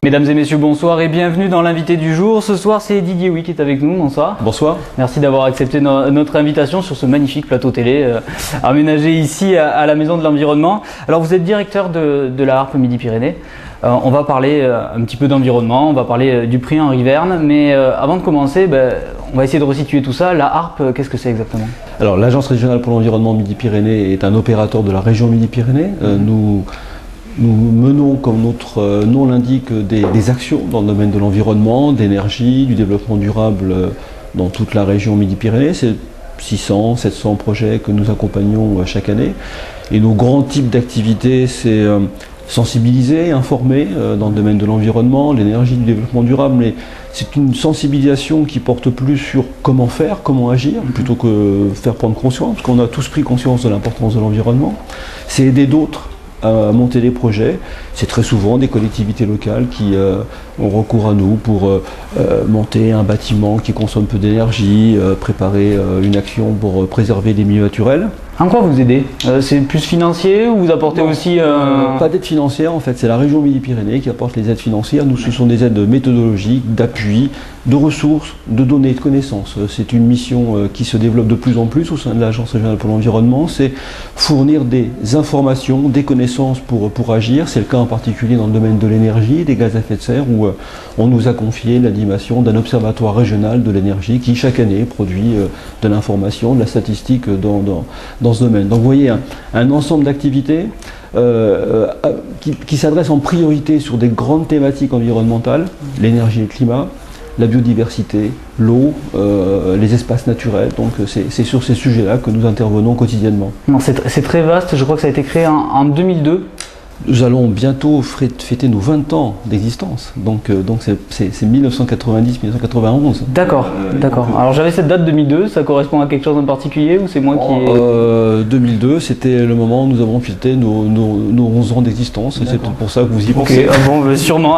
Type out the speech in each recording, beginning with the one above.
Mesdames et messieurs, bonsoir et bienvenue dans l'invité du jour. Ce soir, c'est Didier Huy qui est avec nous. Bonsoir. Bonsoir. Merci d'avoir accepté notre invitation sur ce magnifique plateau télé aménagé ici à la Maison de l'Environnement. Alors, vous êtes directeur de la Harpe Midi-Pyrénées. On va parler un petit peu d'environnement, on va parler du prix Henri Verne, mais avant de commencer, on va essayer de resituer tout ça. La Harpe, qu'est-ce que c'est exactement ? Alors, l'Agence régionale pour l'environnement Midi-Pyrénées est un opérateur de la région Midi-Pyrénées. Nous menons, comme notre nom l'indique, des actions dans le domaine de l'environnement, d'énergie, du développement durable dans toute la région Midi-Pyrénées. C'est 600, 700 projets que nous accompagnons chaque année. Et nos grands types d'activités, c'est sensibiliser, informer dans le domaine de l'environnement, l'énergie, du développement durable, mais c'est une sensibilisation qui porte plus sur comment faire, comment agir, plutôt que faire prendre conscience, parce qu'on a tous pris conscience de l'importance de l'environnement. C'est aider d'autres à monter des projets. C'est très souvent des collectivités locales qui ont recours à nous pour monter un bâtiment qui consomme peu d'énergie, préparer une action pour préserver les milieux naturels. En quoi vous aidez ? C'est plus financier ou vous apportez aussi... Pas d'aide financière, en fait, c'est la région Midi-Pyrénées qui apporte les aides financières. Nous, ce sont des aides méthodologiques, d'appui, de ressources, de données, de connaissances. C'est une mission qui se développe de plus en plus au sein de l'Agence régionale pour l'environnement. C'est fournir des informations, des connaissances pour agir. C'est le cas en particulier dans le domaine de l'énergie, des gaz à effet de serre, où on nous a confié l'animation d'un observatoire régional de l'énergie qui, chaque année, produit de l'information, de la statistique dans ce domaine. Donc vous voyez un ensemble d'activités qui s'adressent en priorité sur des grandes thématiques environnementales, l'énergie et le climat, la biodiversité, l'eau, les espaces naturels. Donc c'est sur ces sujets-là que nous intervenons quotidiennement. C'est très vaste, je crois que ça a été créé en 2002. Nous allons bientôt fêter nos 20 ans d'existence, donc c'est 1990-1991. D'accord. Alors j'avais cette date 2002, ça correspond à quelque chose en particulier ou c'est moi qui... 2002, c'était le moment où nous avons fêté nos 11 ans d'existence, et c'est peut-être pour ça que vous y pensez. Sûrement.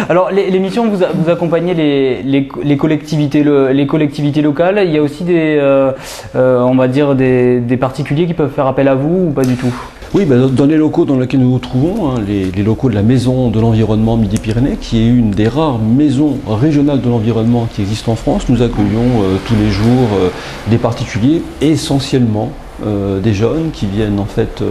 Alors l'émission, vous accompagnez les collectivités locales, il y a aussi on va dire des particuliers qui peuvent faire appel à vous ou pas du tout ? Oui, dans les locaux dans lesquels nous nous trouvons, les locaux de la Maison de l'Environnement Midi-Pyrénées, qui est une des rares maisons régionales de l'environnement qui existent en France, nous accueillons tous les jours des particuliers, essentiellement des jeunes qui viennent en fait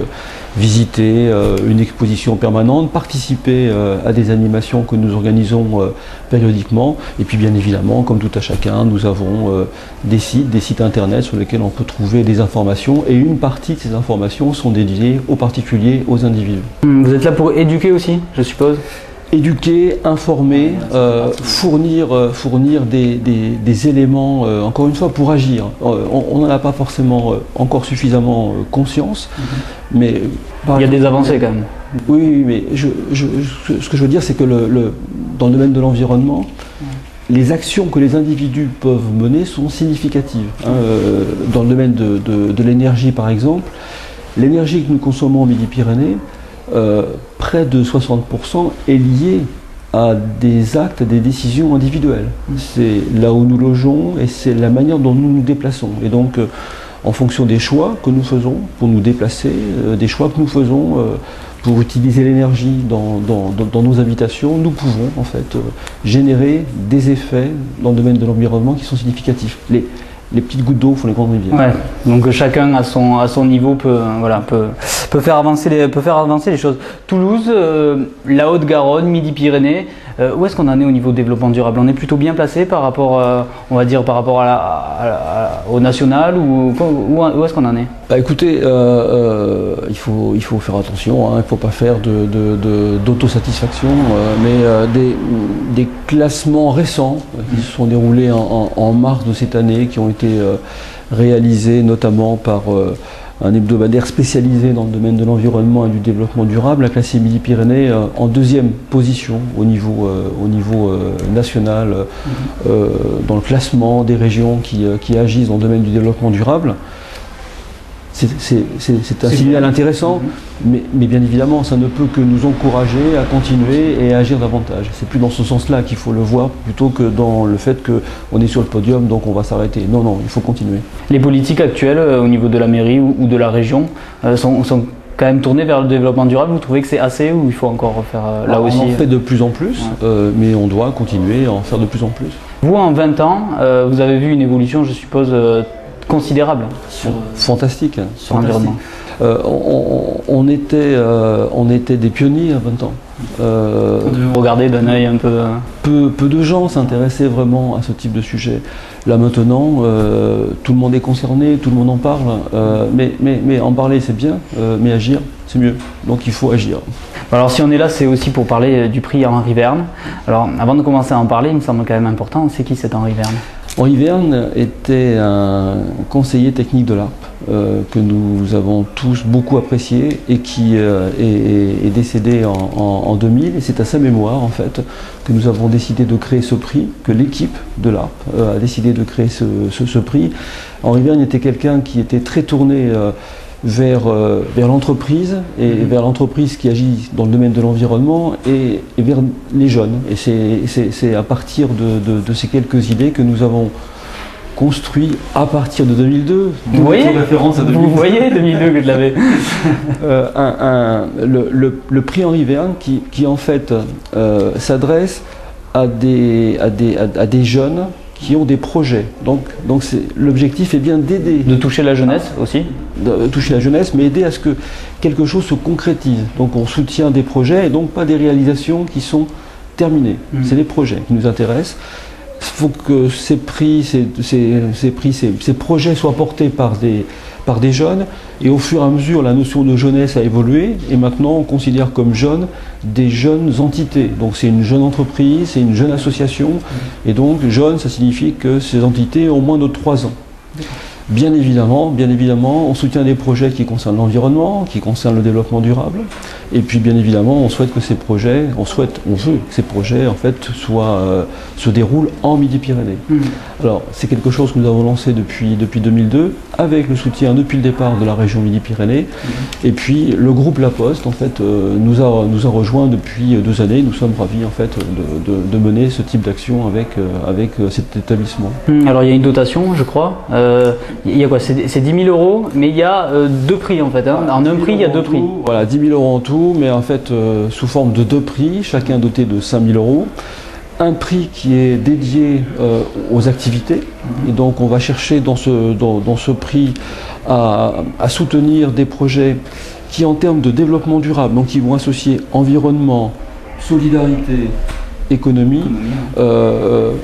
visiter une exposition permanente, participer à des animations que nous organisons périodiquement, et puis bien évidemment, comme tout à chacun, nous avons des sites internet sur lesquels on peut trouver des informations, et une partie de ces informations sont dédiées aux particuliers, aux individus. Vous êtes là pour éduquer aussi, je suppose ? Éduquer, informer, fournir des éléments, encore une fois, pour agir. On n'en a pas forcément encore suffisamment conscience, mais... Il y a des avancées quand même. Oui, mais ce que je veux dire, c'est que dans le domaine de l'environnement, les actions que les individus peuvent mener sont significatives. Dans le domaine de l'énergie, par exemple, l'énergie que nous consommons en Midi-Pyrénées, près de 60% est lié à des actes, à des décisions individuelles. C'est là où nous logeons et c'est la manière dont nous nous déplaçons. Et donc, en fonction des choix que nous faisons pour nous déplacer, des choix que nous faisons pour utiliser l'énergie dans nos habitations, nous pouvons en fait générer des effets dans le domaine de l'environnement qui sont significatifs. Les petites gouttes d'eau font les grandes rivières. Ouais. Donc chacun à son niveau peut faire avancer les choses. Toulouse, la Haute-Garonne, Midi-Pyrénées, où est-ce qu'on en est au niveau développement durable ? On est plutôt bien placé par rapport, au national ou où est-ce qu'on en est ? Écoutez, il faut faire attention, il ne faut pas faire d'autosatisfaction, mais des classements récents qui se sont déroulés en mars de cette année, qui ont été réalisés notamment par un hebdomadaire spécialisé dans le domaine de l'environnement et du développement durable, a classé Midi-Pyrénées en deuxième position au niveau national dans le classement des régions qui agissent dans le domaine du développement durable. C'est un signal intéressant, mais bien évidemment, ça ne peut que nous encourager à continuer et à agir davantage. C'est plus dans ce sens-là qu'il faut le voir, plutôt que dans le fait qu'on est sur le podium, donc on va s'arrêter. Non, il faut continuer. Les politiques actuelles au niveau de la mairie ou de la région sont quand même tourné vers le développement durable. Vous trouvez que c'est assez ou il faut encore refaire là aussi? On en fait de plus en plus, mais on doit continuer à en faire de plus en plus. Vous, en 20 ans, vous avez vu une évolution, je suppose, considérable fantastique, sur l'environnement. On était des pionniers à 20 ans. Regardez d'un œil un peu... Peu de gens s'intéressaient vraiment à ce type de sujet. Là maintenant, tout le monde est concerné, tout le monde en parle, mais en parler c'est bien, mais agir c'est mieux. Donc il faut agir. Alors si on est là, c'est aussi pour parler du prix Henri Verne. Alors avant de commencer à en parler, il me semble quand même important, c'est qui cet Henri Verne? Henri Verne était un conseiller technique de l'ARP que nous avons tous beaucoup apprécié et qui est décédé en 2000. Et c'est à sa mémoire en fait que nous avons décidé de créer ce prix, que l'équipe de l'ARP a décidé de créer ce prix. Henri Verne était quelqu'un qui était très tourné vers l'entreprise et vers l'entreprise qui agit dans le domaine de l'environnement et vers les jeunes. Et c'est à partir de ces quelques idées que nous avons construit à partir de 2002. Vous voyez, référence à 2002. Vous voyez 2002 que je l'avais. Le prix Henri Verne qui en fait s'adresse à des jeunes qui ont des projets. Donc l'objectif est bien d'aider. De toucher la jeunesse aussi. De toucher la jeunesse, mais aider à ce que quelque chose se concrétise. Donc on soutient des projets et donc pas des réalisations qui sont terminées. C'est les projets qui nous intéressent. Il faut que ces projets soient portés par des jeunes, et au fur et à mesure la notion de jeunesse a évolué et maintenant on considère comme jeunes des jeunes entités. Donc c'est une jeune entreprise, c'est une jeune association, et donc jeune ça signifie que ces entités ont moins de 3 ans. Bien évidemment, on soutient des projets qui concernent l'environnement, qui concernent le développement durable, et puis bien évidemment on souhaite que ces projets, on veut que ces projets en fait se déroulent en Midi-Pyrénées. Alors c'est quelque chose que nous avons lancé depuis 2002, avec le soutien depuis le départ de la région Midi-Pyrénées, et puis le groupe La Poste en fait nous a rejoint depuis 2 années. Nous sommes ravis en fait de mener ce type d'action avec cet établissement. Alors il y a une dotation, je crois. Il y a quoi? C'est 10 000 €, mais il y a 2 prix en fait. Hein. En un prix, il y a 2 prix. Voilà, 10 000 € en tout, mais en fait sous forme de 2 prix, chacun doté de 5 000 €. Un prix qui est dédié aux activités, et donc on va chercher dans ce prix à soutenir des projets qui en termes de développement durable, donc qui vont associer environnement, solidarité, économie,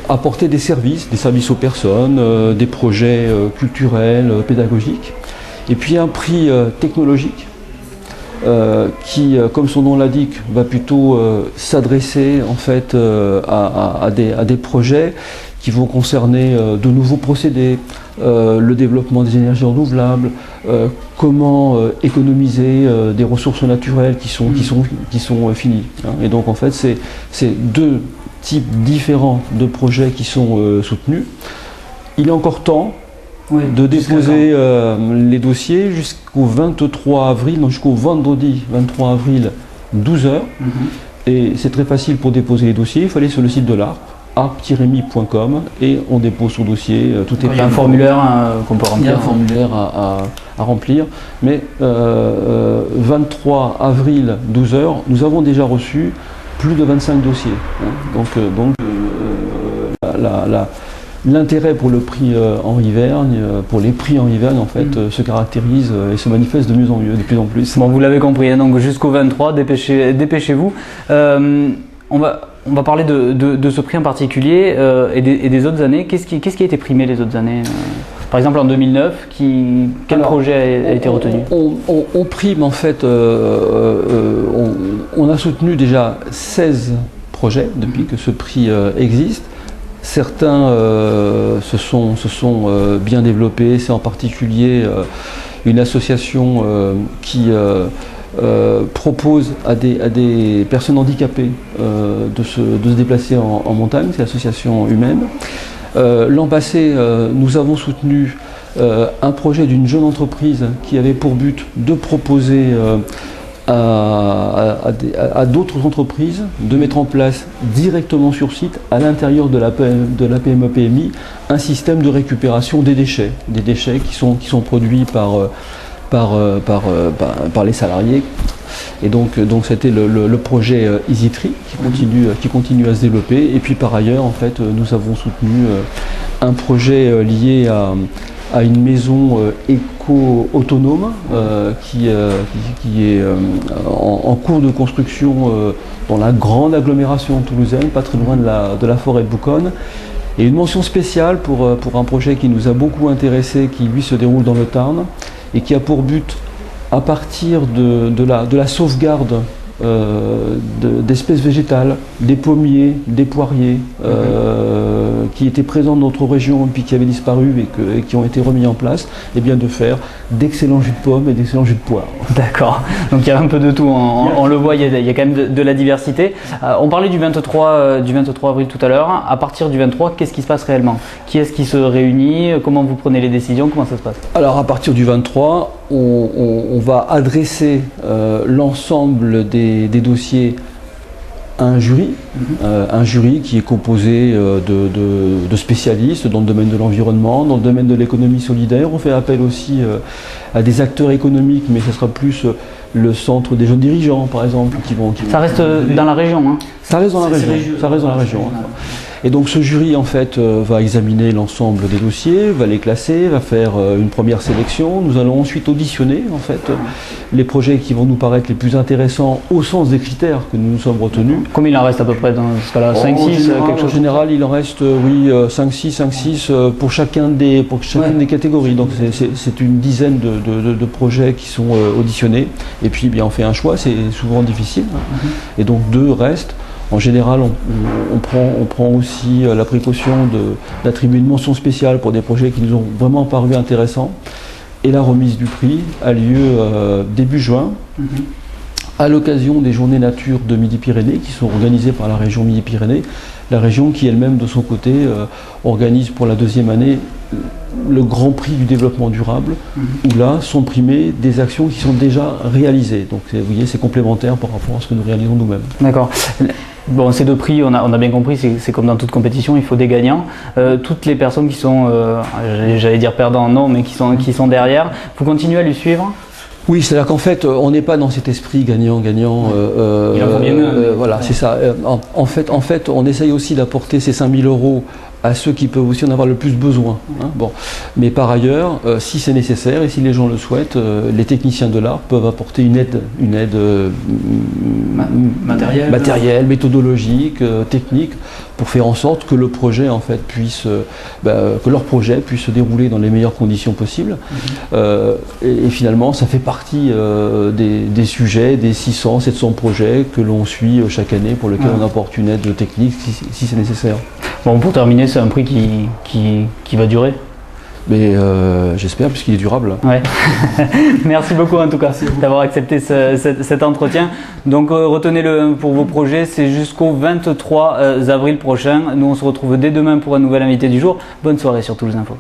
apporter des services aux personnes, des projets culturels, pédagogiques. Et puis un prix technologique qui, comme son nom l'indique, va plutôt s'adresser en fait à des projets qui vont concerner de nouveaux procédés, le développement des énergies renouvelables, comment économiser des ressources naturelles qui sont finies. Hein. Et donc en fait c'est 2 types différents de projets qui sont soutenus. Il est encore temps de déposer les dossiers jusqu'au 23 avril, donc jusqu'au vendredi 23 avril 12 h. Et c'est très facile pour déposer les dossiers, il faut aller sur le site de l'ARP, arp-mi.com, et on dépose son dossier. Tout est il y a un formulaire qu'on peut remplir. Il y a un formulaire à remplir, mais 23 avril 12 h, nous avons déjà reçu plus de 25 dossiers. Hein. Donc l'intérêt pour le prix Henri Verne, pour les prix Henri Verne en fait, se caractérise et se manifeste de mieux en mieux, de plus en plus. Bon, vous l'avez compris, hein, donc jusqu'au 23, dépêchez-vous. On va parler de ce prix en particulier et des autres années. Qu'est-ce qui a été primé les autres années Par exemple en 2009, quel projet a été retenu? On prime en fait, on a soutenu déjà 16 projets depuis que ce prix existe. Certains se sont bien développés, c'est en particulier une association qui propose à des personnes handicapées de se déplacer en montagne, c'est l'association humaine. L'an passé, nous avons soutenu un projet d'une jeune entreprise qui avait pour but de proposer à d'autres entreprises de mettre en place directement sur site, à l'intérieur de la PME-PMI, un système de récupération des déchets qui sont produits par les salariés. Et donc c'était le projet EasyTree qui continue à se développer. Et puis par ailleurs, en fait, nous avons soutenu un projet lié à une maison éco-autonome qui est en cours de construction dans la grande agglomération toulousaine, pas très loin de la forêt de Bouconne. Et une mention spéciale pour un projet qui nous a beaucoup intéressé, qui lui se déroule dans le Tarn et qui a pour but, à partir de la sauvegarde d'espèces végétales, des pommiers, des poiriers, qui étaient présents dans notre région et puis qui avaient disparu et qui ont été remis en place, et bien de faire d'excellents jus de pommes et d'excellents jus de poire. D'accord, donc il y a un peu de tout, on le voit, il y a quand même de la diversité. On parlait du 23 avril tout à l'heure. À partir du 23, qu'est-ce qui se passe réellement? Qui est-ce qui se réunit? Comment vous prenez les décisions? Comment ça se passe? Alors à partir du 23, on va adresser l'ensemble des dossiers à un jury qui est composé de spécialistes dans le domaine de l'environnement, dans le domaine de l'économie solidaire. On fait appel aussi à des acteurs économiques, mais ce sera plus le centre des jeunes dirigeants, par exemple, qui vont ça reste dans la région, hein? Ça reste dans la région. Ça reste dans la région. Et donc ce jury en fait va examiner l'ensemble des dossiers, va les classer, va faire une première sélection. Nous allons ensuite auditionner en fait les projets qui vont nous paraître les plus intéressants au sens des critères que nous nous sommes retenus. Combien il en reste à peu près dans ce cas-là? 5-6 quelque chose? En général, il en reste 5-6 pour chacune des catégories. Donc c'est une dizaine de projets qui sont auditionnés. Et puis bien, on fait un choix, c'est souvent difficile. Et donc 2 restent. En général, on prend aussi la précaution d'attribuer une mention spéciale pour des projets qui nous ont vraiment paru intéressants. Et la remise du prix a lieu début juin, à l'occasion des Journées Nature de Midi-Pyrénées qui sont organisées par la région Midi-Pyrénées. La région qui elle-même, de son côté, organise pour la 2e année le Grand Prix du développement durable, où là sont primées des actions qui sont déjà réalisées. Donc vous voyez, c'est complémentaire par rapport à ce que nous réalisons nous-mêmes. D'accord. Bon, ces 2 prix, on a bien compris, c'est comme dans toute compétition, il faut des gagnants. Toutes les personnes qui sont, j'allais dire perdants, non, mais qui sont derrière, vous continuez à les suivre? Oui, c'est-à-dire qu'en fait, on n'est pas dans cet esprit gagnant-gagnant. Il en faut bien mieux. Voilà, c'est ça. En fait, on essaye aussi d'apporter ces 5 000 € à ceux qui peuvent aussi en avoir le plus besoin. Hein. Bon. Mais par ailleurs, si c'est nécessaire et si les gens le souhaitent, les techniciens de l'art peuvent apporter une aide matérielle, méthodologique, technique, pour faire en sorte que le projet en fait que leur projet puisse se dérouler dans les meilleures conditions possibles. Et finalement, ça fait partie des sujets, des 600-700 projets que l'on suit chaque année, pour lesquels on apporte une aide technique si c'est nécessaire. Bon, pour terminer, c'est un prix qui va durer. Mais j'espère, puisqu'il est durable. Ouais. Merci beaucoup en tout cas d'avoir accepté cet entretien. Donc retenez-le pour vos projets, c'est jusqu'au 23 avril prochain. Nous on se retrouve dès demain pour un nouvel invité du jour. Bonne soirée sur Toulouse Info.